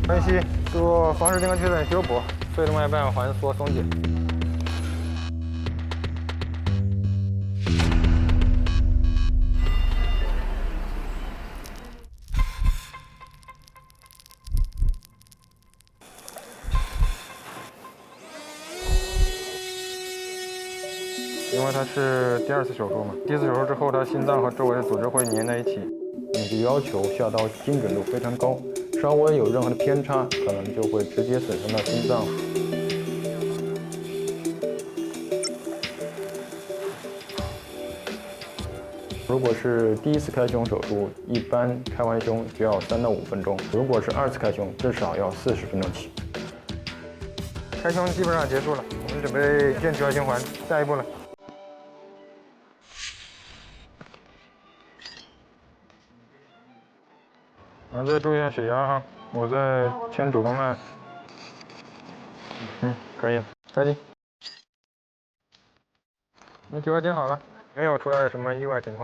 分析做房室健康确诊修补，肺动脉瓣环缩松解。因为它是第2次手术嘛，第1次手术之后，它心脏和周围的组织会粘在一起，你的要求下刀精准度非常高，稍微有任何的偏差，可能就会直接损伤到心脏。如果是第1次开胸手术，一般开完胸就要3到5分钟；如果是2次开胸，至少要40分钟起。开胸基本上结束了，我们准备建局外循环，下一步了。再注意一下血压哈，我在牵主动脉。可以，开机。那局外监好了，没有出来什么意外情况。